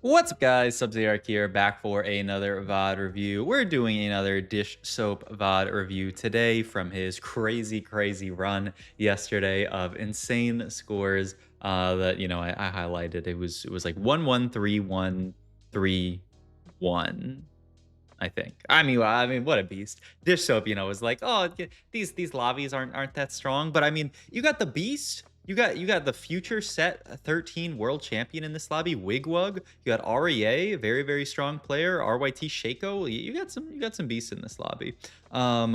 What's up, guys? Sub-Zero here, back for another VOD review. We're doing another Dish Soap VOD review today from his crazy run yesterday of insane scores that I highlighted. It was like 1-1-3-1-3-1. I think. I mean, what a beast. Dish Soap, was like, oh, these lobbies aren't that strong, but I mean, you got the beast. You got the future set 13 world champion in this lobby, Wigwug. You got REA, very strong player. RYT Shaco. You got some beasts in this lobby.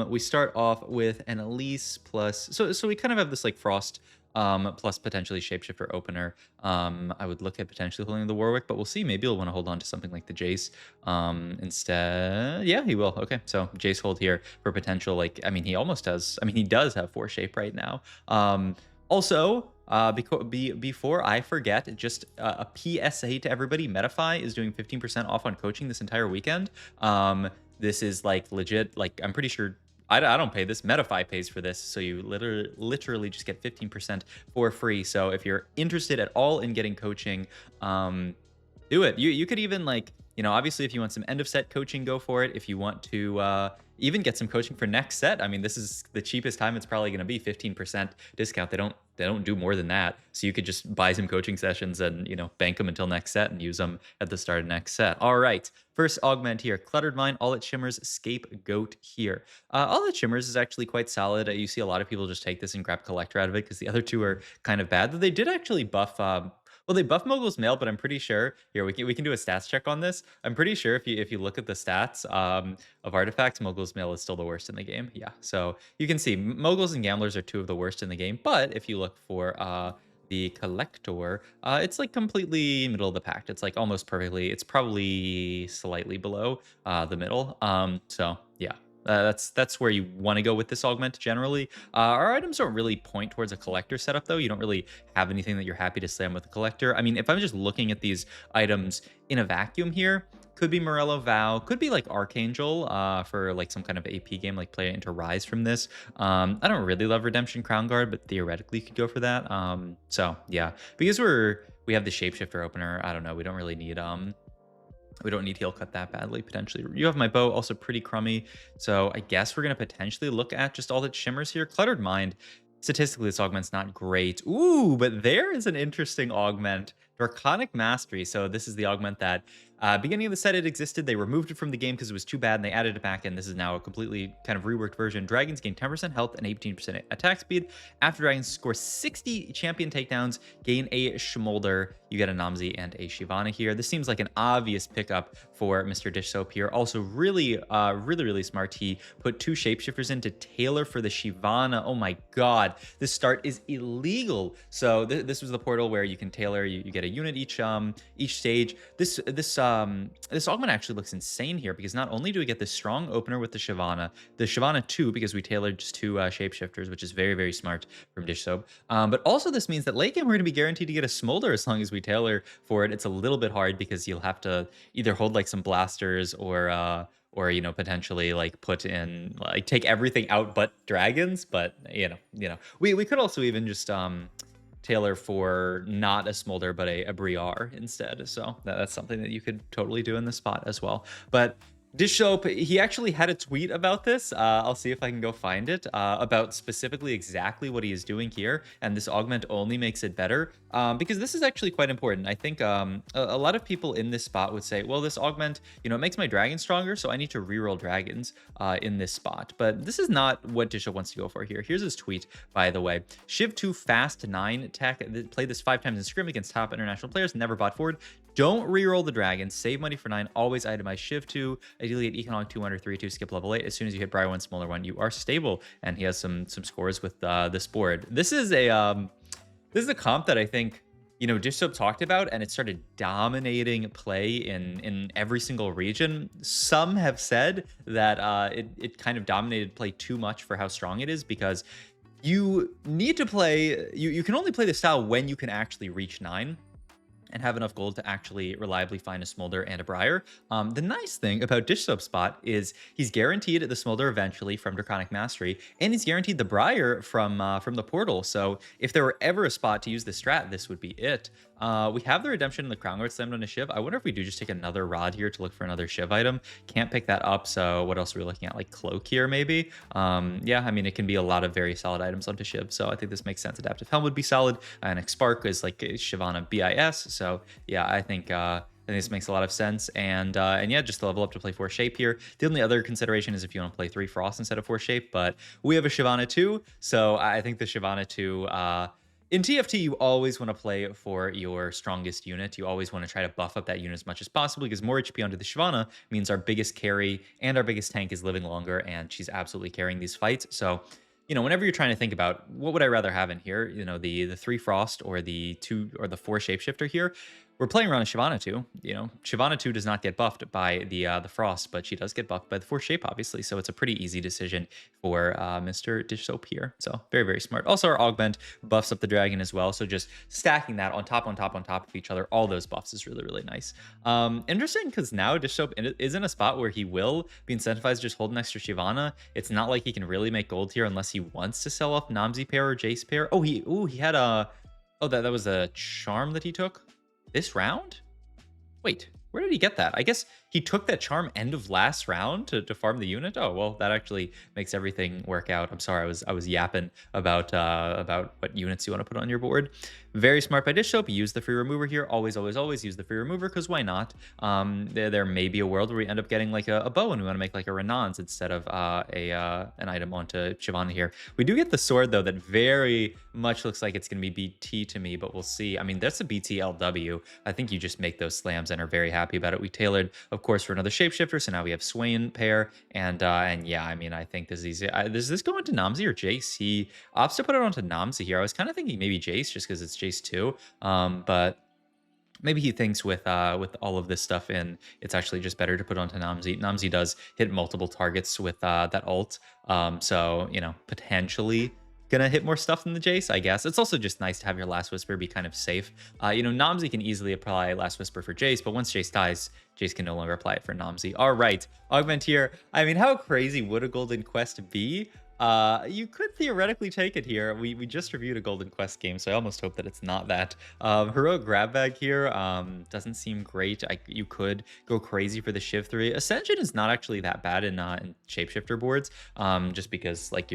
We start off with an Elise plus. So we kind of have this like Frost plus potentially Shapeshifter opener. I would look at potentially holding the Warwick, but we'll see. Maybe he'll want to hold on to something like the Jace instead. Yeah, he will. Okay, so Jace hold here for potential. Like, I mean, he almost does. I mean, he does have 4 shape right now. Also, before I forget, just a PSA to everybody: Metafy is doing 15% off on coaching this entire weekend. This is like legit. Like, I'm pretty sure I don't pay this. Metafy pays for this, so you literally just get 15% for free. So if you're interested at all in getting coaching, do it. You could even, like, obviously if you want some end of set coaching, go for it. If you want to even get some coaching for next set, I mean, this is the cheapest time it's probably going to be, 15% discount. They don't do more than that. So you could just buy some coaching sessions and, bank them until next set and use them at the start of next set. All right. First augment here, Cluttered Mine, All It Shimmers, Scapegoat here. All It Shimmers is actually quite solid. You see a lot of people just take this and grab Collector out of it because the other two are kind of bad. Though they did actually buff well, they buff Mogul's Mail, but I'm pretty sure here we can do a stats check on this. I'm pretty sure if you look at the stats of artifacts, Mogul's Mail is still the worst in the game. Yeah, so you can see Moguls and Gamblers are 2 of the worst in the game. But if you look for the Collector, it's like completely middle of the pack. It's like almost perfectly. It's probably slightly below the middle. So yeah. That's where you want to go with this augment generally. Our items don't really point towards a collector setup, though. You don't really have anything that you're happy to slam with a collector. I mean, if I'm just looking at these items in a vacuum here, could be Morello Vow, could be like Archangel for like some kind of AP game, like play into Rise from this. I don't really love Redemption Crown Guard, but theoretically could go for that. So yeah, because we have the Shapeshifter opener. I don't know. We don't need heal cut that badly, potentially. You have my bow, also pretty crummy. So I guess we're going to potentially look at just All That Shimmers here. Cluttered Mind. Statistically, this augment's not great. Ooh, but there is an interesting augment. Draconic Mastery. So this is the augment that beginning of the set it existed. They removed it from the game because it was too bad, and they added it back in. This is now a completely kind of reworked version. Dragons gain 10% health and 18% attack speed. After dragons score 60 champion takedowns, gain a Schmolder. You get a Namzi and a Shivana here. This seems like an obvious pickup for Mr. Dish Soap here. Also, really smart. He put 2 shapeshifters in to tailor for the Shivana. Oh my god, this start is illegal. So this was the portal where you can tailor. You get a unit each stage. This augment actually looks insane here because not only do we get this strong opener with the Shivana 2 because we tailored just 2 shapeshifters, which is very smart from Dish Soap. But also this means that late game we're going to be guaranteed to get a Smolder as long as we tailor for it. It's a little bit hard because you'll have to either hold like some blasters or potentially like put in, like, take everything out but dragons. But we could also even just tailor for not a Smolder but a Briar instead. So that's something that you could totally do in this spot as well. But Dish Soap, he actually had a tweet about this. I'll see if I can go find it, about specifically exactly what he is doing here. And this augment only makes it better because this is actually quite important. I think a lot of people in this spot would say, well, this augment, it makes my dragon stronger, so I need to reroll dragons in this spot. But this is not what Dish Soap wants to go for here. Here's his tweet, by the way. Shiv 2 Fast 9 tech. Play this 5 times in scrim against top international players. Never bought forward. Don't reroll the dragons. Save money for 9. Always itemize Shiv 2. Ideally at Economic 2 under 3 2. Skip level 8. As soon as you hit Briar 1, Smaller 1, you are stable. And he has some scores with this board. This is a comp that I think Dish Soap talked about, and it started dominating play in every single region. Some have said that it kind of dominated play too much for how strong it is because you need to play. You can only play the style when you can actually reach 9. And have enough gold to actually reliably find a Smolder and a Briar. The nice thing about Dish Soap spot is he's guaranteed the Smolder eventually from Draconic Mastery, and he's guaranteed the Briar from the portal. So if there were ever a spot to use this strat, this would be it. We have the redemption and the crown guard slammed on a shiv. I wonder if we do just take another rod here to look for another shiv item. Can't pick that up, so what else are we looking at? Like cloak here, maybe? Yeah, I mean, it can be a lot of very solid items onto shiv, so I think this makes sense. Adaptive helm would be solid, and Spark is like a Shyvana BIS, so yeah, I think this makes a lot of sense. And yeah, just to level up to play 4 shape here. The only other consideration is if you want to play 3 frost instead of 4 shape, but we have a Shyvana 2, so I think the Shyvana 2 in TFT, you always want to play for your strongest unit. You always want to try to buff up that unit as much as possible because more HP onto the Shyvana means our biggest carry and our biggest tank is living longer, and she's absolutely carrying these fights. So, whenever you're trying to think about what would I rather have in here, the 3 frost or the 2 or the 4 shapeshifter here, we're playing around a Shyvana 2. Shyvana 2 does not get buffed by the frost, but she does get buffed by the 4 shape, obviously. So it's a pretty easy decision for Mr. Dishsoap here. So very, very smart. Also, our augment buffs up the dragon as well. So just stacking that on top of each other, all those buffs is really, really nice. Interesting because now Dishsoap is in a spot where he will be incentivized to just hold an extra Shyvana. It's not like he can really make gold here unless he wants to sell off Namzi pair or Jace pair. Oh, he had a... Oh, that was a charm that he took this round? Wait, where did he get that? I guess he took that charm end of last round to farm the unit. Oh, well, that actually makes everything work out. I'm sorry, I was yapping about what units you want to put on your board. Very smart by Dishsoap. Use the free remover here. Always, always, always use the free remover because why not? There may be a world where we end up getting like a bow and we want to make like a Renans instead of an item onto Shyvana here. We do get the sword though that very much looks like it's going to be BT to me, but we'll see. I mean, that's a BT LW. I think you just make those slams and are very happy about it. We tailored, of course, for another shapeshifter, so now we have Swain pair, and yeah, I mean, I think this is easy. Does this go into Namzi or Jace? He opts to put it onto Namzi here. I was kind of thinking maybe Jace just because it's Jace too, but maybe he thinks with all of this stuff in, it's actually just better to put onto Namzi. Namzi does hit multiple targets with that ult, so potentially gonna hit more stuff than the Jace, I guess. It's also just nice to have your Last Whisper be kind of safe. Namzi can easily apply Last Whisper for Jace, but once Jace dies, Jace can no longer apply it for Namzi. All right, Augment here. I mean, how crazy would a Golden Quest be? You could theoretically take it here. We just reviewed a Golden Quest game, so I almost hope that it's not that. Heroic Grab Bag here doesn't seem great. You could go crazy for the Shiv 3. Ascension is not actually that bad in Shapeshifter boards, just because like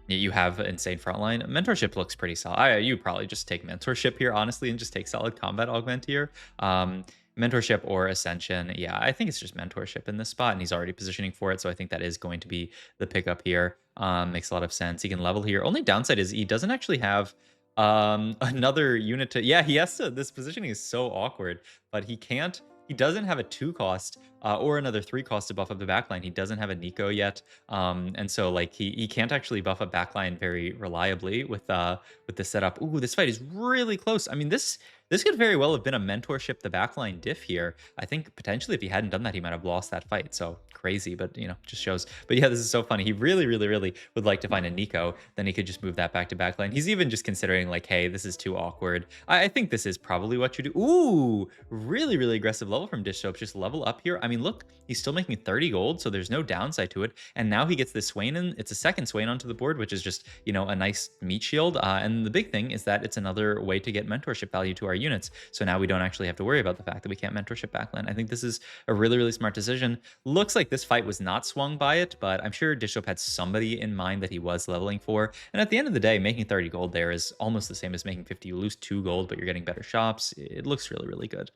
you have insane frontline. Mentorship looks pretty solid. You probably just take mentorship here, honestly, and just take solid combat augment here. Mentorship or ascension. Yeah, I think it's just mentorship in this spot, and he's already positioning for it. So I think that is going to be the pickup here. Makes a lot of sense. He can level here. Only downside is he doesn't actually have another unit to... Yeah, he has to... This positioning is so awkward, but he can't... He doesn't have a 2 cost or another 3 cost to buff up the backline. He doesn't have a Nico yet, and so like he can't actually buff up backline very reliably with the setup. Ooh, this fight is really close. I mean, this could very well have been a mentorship the backline diff here. I think potentially if he hadn't done that, he might have lost that fight. So crazy, but just shows. But yeah, this is so funny. He really, really, really would like to find a Nico. Then he could just move that back to backline. He's even just considering like, hey, this is too awkward. I think this is probably what you do. Ooh, really, really aggressive level from Dishsoap. Just level up here. I mean, look, he's still making 30 gold, so there's no downside to it. And now he gets this Swain in. It's a second Swain onto the board, which is just, a nice meat shield. And the big thing is that it's another way to get mentorship value to our units. So now we don't actually have to worry about the fact that we can't mentorship backline. I think this is a really, really smart decision. Looks like this fight was not swung by it, but I'm sure Dishsoap had somebody in mind that he was leveling for. And at the end of the day, making 30 gold there is almost the same as making 50. You lose 2 gold, but you're getting better shops. It looks really, really good.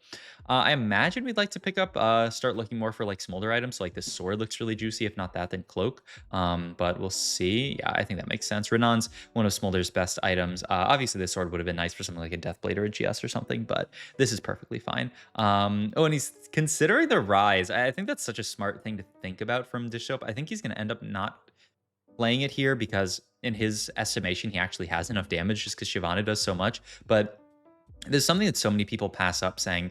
I imagine we'd like to pick up, start looking more for like smolder items. So like this sword looks really juicy. If not that, then cloak. But we'll see. Yeah, I think that makes sense. Renan's one of Smolder's best items. Obviously, this sword would have been nice for something like a Deathblade or a GS or something, but this is perfectly fine. Oh, and he's considering the rise. I think that's such a smart thing to think about from Dishsoap. I think he's going to end up not playing it here because in his estimation, he actually has enough damage just because Shyvana does so much. But there's something that so many people pass up saying,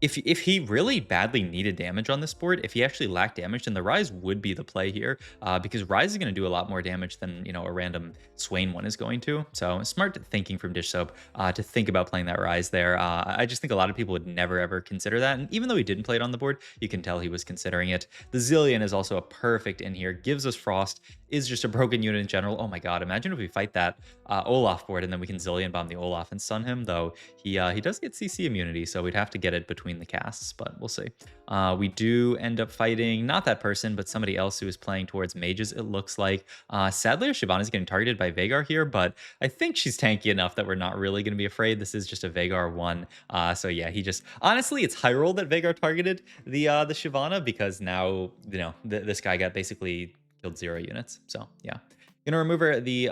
if he really badly needed damage on this board, if he actually lacked damage, then the Rise would be the play here, because Rise is going to do a lot more damage than a random Swain one is going to. So smart thinking from Dish Soap to think about playing that Rise there. I just think a lot of people would never ever consider that, and even though he didn't play it on the board, you can tell he was considering it. The Zillion is also a perfect in here. Gives us Frost. Is just a broken unit in general. Oh my god! Imagine if we fight that Olaf board and then we can Zillion bomb the Olaf and stun him. Though he does get CC immunity, so we'd have to get it between the casts, but we'll see. We do end up fighting not that person, but somebody else who is playing towards mages. It looks like. Sadly, Shyvana is getting targeted by Veigar here, but I think she's tanky enough that we're not really going to be afraid. This is just a Veigar one. So yeah, he just honestly, it's high roll that Veigar targeted the Shyvana because now this guy got basically killed 0 units. So yeah. Gonna remove the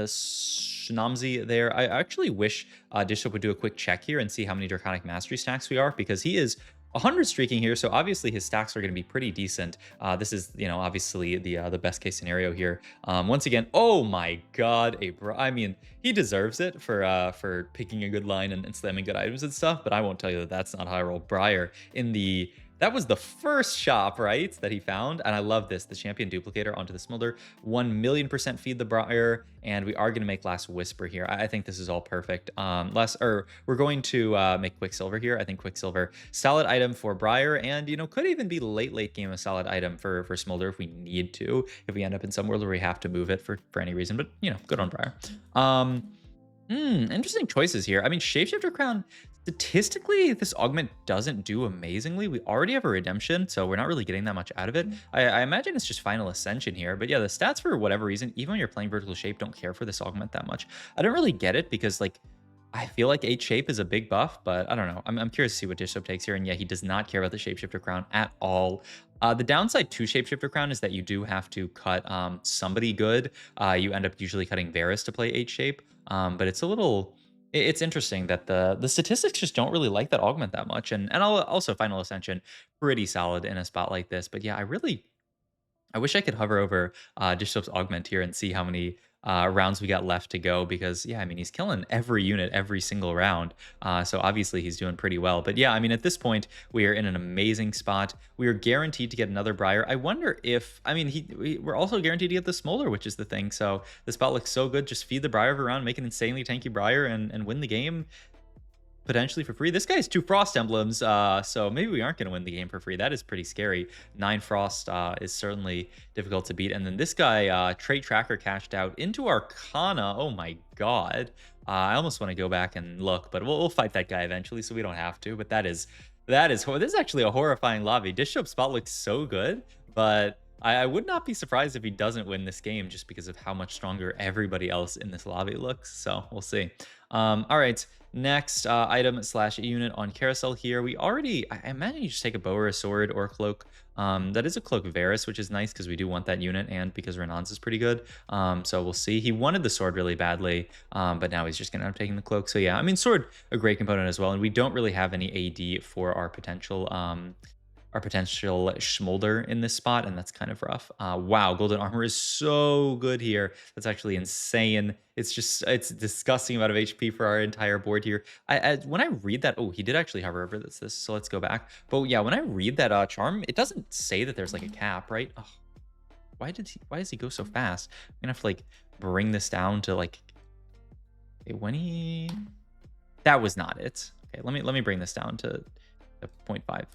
Shnamzi there. I actually wish Dishsoap would do a quick check here and see how many Draconic Mastery stacks we are, because he is 100 streaking here, so obviously his stacks are going to be pretty decent. This is, obviously the best case scenario here. Once again, oh my god, I mean, he deserves it for picking a good line and slamming good items and stuff, but I won't tell you that that's not high roll. Briar that was the first shop, right, that he found. And I love this. The champion duplicator onto the smolder. 1,000,000% feed the Briar. And we are going to make Last Whisper here. I think this is all perfect. We're going to make Quicksilver here. I think Quicksilver, solid item for Briar. And, could even be late game a solid item for Smolder if we need to. If we end up in some world where we have to move it for any reason. But, good on Briar. Interesting choices here. I mean, Shapeshifter Crown, statistically, this augment doesn't do amazingly. We already have a redemption, so we're not really getting that much out of it. I imagine it's just Final Ascension here. But yeah, the stats, for whatever reason, even when you're playing Vertical Shape, don't care for this augment that much. I don't really get it because, I feel like 8 shape is a big buff, but I don't know. I'm curious to see what Dishsoap takes here. And yeah, he does not care about the Shapeshifter Crown at all. The downside to Shapeshifter Crown is that you do have to cut somebody good. You end up usually cutting Varus to play 8 shape. But it's interesting that the statistics just don't really like that augment that much. And also Final Ascension, pretty solid in a spot like this. But yeah, I wish I could hover over Dishsoap's augment here and see how many rounds we got left to go, because yeah, I mean, he's killing every unit every single round. So obviously he's doing pretty well. But yeah, I mean, at this point, we are in an amazing spot. We are guaranteed to get another Briar. I wonder if, I mean, we're also guaranteed to get the Smolder, which is the thing. So the spot looks so good. Just feed the Briar every round, make an insanely tanky Briar, and win the game. Potentially for free. This guy has 2 Frost emblems, so maybe we aren't going to win the game for free. That is pretty scary. 9 Frost is certainly difficult to beat. And then this guy, Trait Tracker, cashed out into Arcana. Oh my god. I almost want to go back and look, but we'll fight that guy eventually, so we don't have to. But this is actually a horrifying lobby. Dishsoap's spot looks so good, but I would not be surprised if he doesn't win this game just because of how much stronger everybody else in this lobby looks. So we'll see. All right. Next item / unit on carousel here. I imagine you just take a bow or a sword or a cloak. That is a cloak Varus, which is nice because we do want that unit and because Renan's is pretty good. So we'll see. He wanted the sword really badly, but now he's just going to end up taking the cloak. So yeah, I mean, sword, a great component as well. And we don't really have any AD for our potential Smolder in this spot, and that's kind of rough. Wow, golden armor is so good here. That's actually insane. It's disgusting amount of HP for our entire board here. When I read that, oh, he did actually hover over this, so let's go back. But yeah, when I read that charm, it doesn't say that there's like a cap, right? Oh, why does he go so fast? I'm gonna have to bring this down to that was not it. Okay, let me bring this down to 0.5.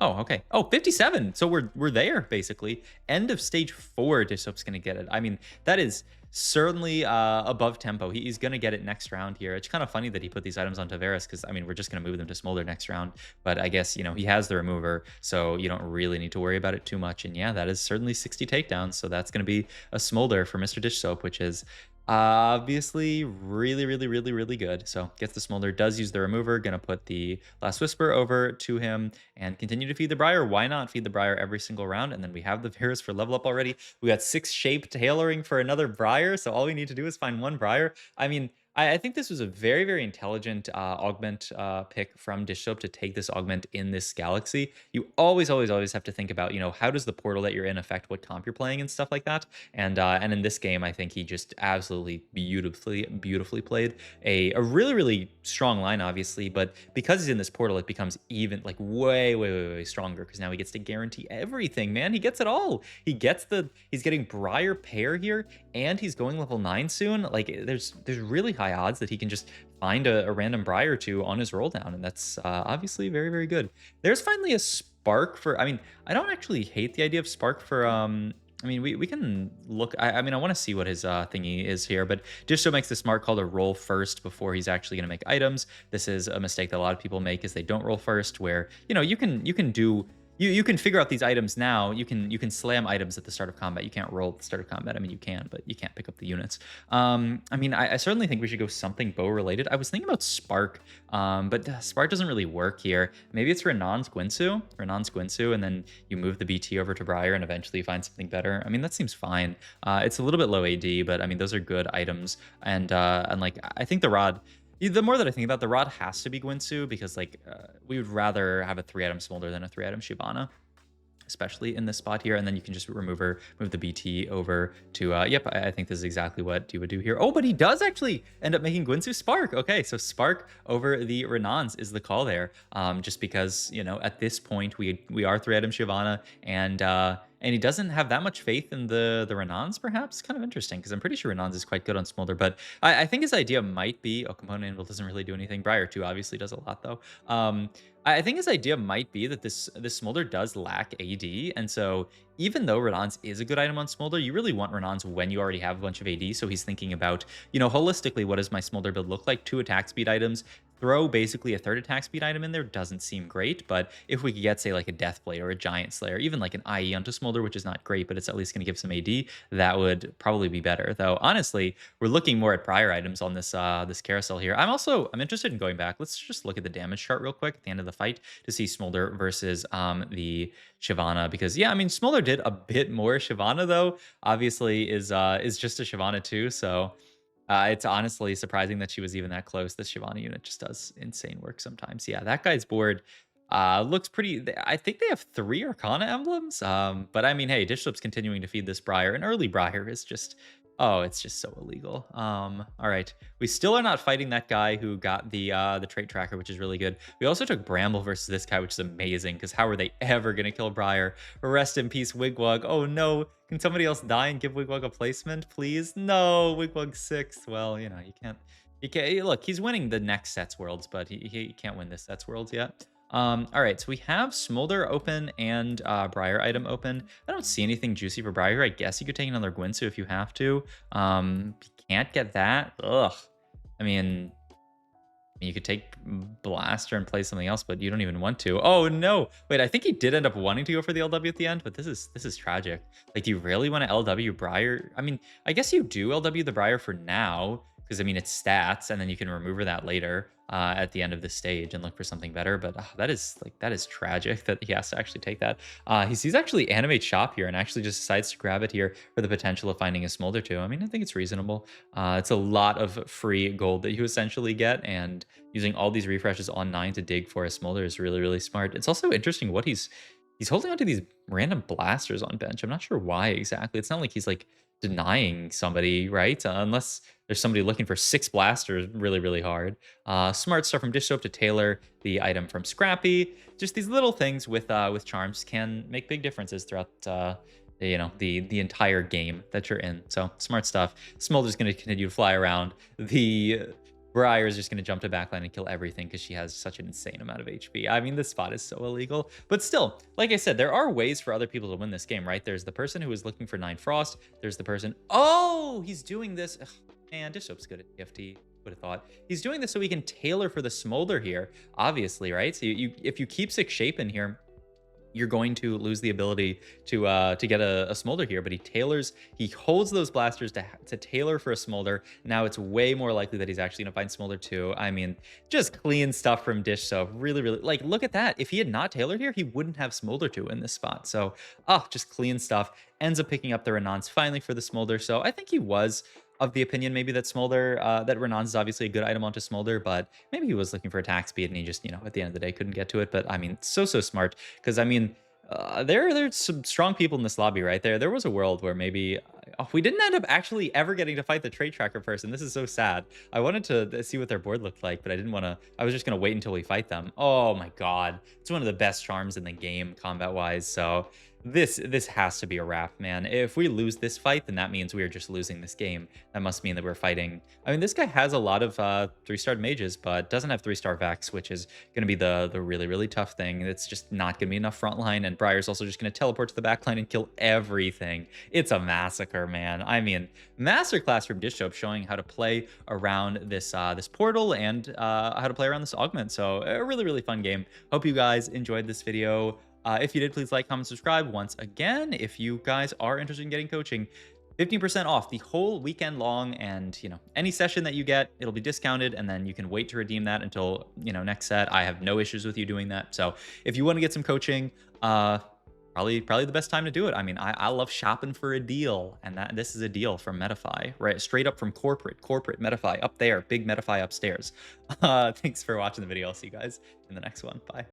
Oh, okay. Oh, 57. So we're there, basically. End of stage 4, Dishsoap's going to get it. I mean, that is certainly above tempo. He's going to get it next round here. It's kind of funny that he put these items onto Varus because, I mean, we're just going to move them to Smolder next round. But I guess, he has the remover, so you don't really need to worry about it too much. And yeah, that is certainly 60 takedowns. So that's going to be a Smolder for Mr. Dishsoap, which is obviously really good. So gets the Smolder, does use the remover, gonna put the Last Whisper over to him and continue to feed the Briar. Why not feed the Briar every single round? And then we have the Varus for level up already. We got 6 shape tailoring for another Briar, so all we need to do is find 1 Briar. I mean, I think this was a very, very intelligent augment pick from Dishsoap to take this augment in this galaxy. You always, always, always have to think about, how does the portal that you're in affect what comp you're playing and stuff like that. And in this game, I think he just absolutely beautifully, beautifully played a really, really strong line, obviously. But because he's in this portal, it becomes even like way, way, way, way stronger because now he gets to guarantee everything, man. He gets it all. He's getting Briar Pair here, and he's going level 9 soon. Like there's really high odds that he can just find a random Briar or two on his roll down, and that's obviously very, very good. There's finally a spark for, I mean, I don't actually hate the idea of spark for I mean, we can look. I mean, I want to see what his thingy is here, but Dishso makes the smart call to roll first before he's actually going to make items. This is a mistake that a lot of people make, is they don't roll first. Where you can do you can figure out these items now. You can slam items at the start of combat. You can't roll at the start of combat. I mean, you can, but you can't pick up the units. I mean, I certainly think we should go something bow related. I was thinking about Spark, but Spark doesn't really work here. Maybe it's Renan's Gwinsu, and then you move the BT over to Briar, and eventually you find something better. I mean, that seems fine. It's a little bit low AD, but I mean, those are good items, and like I think the rod. The more that I think about, the rod has to be Gwinsu because like we would rather have a 3-item Smolder than a 3-item Shibana, especially in this spot here. And then you can just move the BT over to, yep, I think this is exactly what you would do here. Oh, but he does actually end up making Gwinsu Spark. Okay, so Spark over the Renans is the call there. Just because, at this point, we are 3-item Shyvana, and he doesn't have that much faith in the Renans, perhaps. Kind of interesting, because I'm pretty sure Renans is quite good on Smolder, but I think his idea might be, oh, Component Anvil doesn't really do anything. Briar 2 obviously does a lot, though. I think his idea might be that this Smolder does lack AD, and so even though Renans is a good item on Smolder, you really want Renans when you already have a bunch of AD, so he's thinking about, holistically, what does my Smolder build look like? 2 attack speed items. Throw basically a 3rd attack speed item in there doesn't seem great, but if we could get, say, like a Deathblade or a Giant Slayer, even like an IE onto Smolder, which is not great, but it's at least going to give some AD, that would probably be better. Though, honestly, we're looking more at prior items on this this carousel here. I'm interested in going back. Let's just look at the damage chart real quick at the end of the fight to see Smolder versus the Shyvana, because, yeah, I mean, Smolder did a bit more. Shyvana, though, obviously is just a Shyvana too, so... it's honestly surprising that she was even that close. This Shyvana unit just does insane work sometimes. Yeah, that guy's board looks pretty... I think they have 3 Arcana emblems. But I mean, hey, Dishsoap's continuing to feed this Briar. An early Briar is just... Oh, it's just so illegal. All right. We still are not fighting that guy who got the trait tracker, which is really good. We also took Bramble versus this guy, which is amazing, because how are they ever going to kill Briar? Rest in peace, Wigwag. Oh, no. Can somebody else die and give Wigwag a placement, please? No, Wigwag 6. Well, you can't... Look, he's winning the next set's worlds, but he can't win this set's worlds yet. All right, so we have Smolder open and Briar item open. I don't see anything juicy for Briar. I guess you could take another Gwinsu if you have to. You can't get that. Ugh. I mean, you could take Blaster and play something else, but you don't even want to. Oh no! Wait, I think he did end up wanting to go for the LW at the end, but this is tragic. Like, do you really want to LW Briar? I mean, I guess you do LW the Briar for now, because, I mean, it's stats, and then you can remove that later at the end of the stage and look for something better. But that is tragic that he has to actually take that. He's actually animate shop here and actually just decides to grab it here for the potential of finding a Smolder too. I mean, I think it's reasonable. It's a lot of free gold that you essentially get, and using all these refreshes on 9 to dig for a Smolder is really, really smart. It's also interesting what he's holding onto these random blasters on bench. I'm not sure why exactly. It's not like he's like denying somebody, right? Unless there's somebody looking for 6 blasters really, really hard. Smart stuff from Dishsoap to tailor the item from Scrappy. Just these little things with charms can make big differences throughout the entire game that you're in. So smart stuff. Smolder's going to continue to fly around. The Briar is just going to jump to backline and kill everything because she has such an insane amount of HP. I mean, this spot is so illegal. But still, like I said, there are ways for other people to win this game, right? There's the person who is looking for 9 Frost. There's the person... Oh, he's doing this... Ugh, man, Dishsoap's good at TFT. Would have thought. He's doing this so he can tailor for the Smolder here, obviously, right? So if you keep 6 Shape in here, you're going to lose the ability to get a Smolder here, but he holds those blasters to tailor for a Smolder. Now it's way more likely that he's actually gonna find Smolder too. I mean, just clean stuff from Dishsoap. Really, really, like, look at that. If he had not tailored here, he wouldn't have Smolder 2 in this spot. So, just clean stuff. Ends up picking up the Renans finally for the Smolder. So I think he was of the opinion maybe that Smolder, that Renan's is obviously a good item onto Smolder, but maybe he was looking for attack speed and he just, at the end of the day couldn't get to it. But I mean, so smart because I mean, there's some strong people in this lobby right there. There was a world where maybe we didn't end up actually ever getting to fight the trade tracker person. This is so sad. I wanted to see what their board looked like, but I didn't want to. I was just gonna wait until we fight them. Oh my god, it's one of the best charms in the game combat wise. So this has to be a wrap, man. If we lose this fight, then that means we are just losing this game. That must mean that we're fighting. I mean, this guy has a lot of 3-star mages, but doesn't have 3-star Vex, which is going to be the really tough thing. It's just not going to be enough front line, and Briar's also just going to teleport to the back line and kill everything. It's a massacre, man. I mean, masterclass from Dishsoap showing how to play around this this portal and how to play around this augment. So a really fun game. Hope you guys enjoyed this video. If you did, please like, comment, subscribe. Once again, if you guys are interested in getting coaching, 15% off the whole weekend long, and any session that you get, it'll be discounted, and then you can wait to redeem that until next set. I have no issues with you doing that. So if you want to get some coaching, probably the best time to do it. I mean, I love shopping for a deal, and this is a deal from Metafy, right? Straight up from corporate Metafy up there, big Metafy upstairs. Thanks for watching the video. I'll see you guys in the next one. Bye.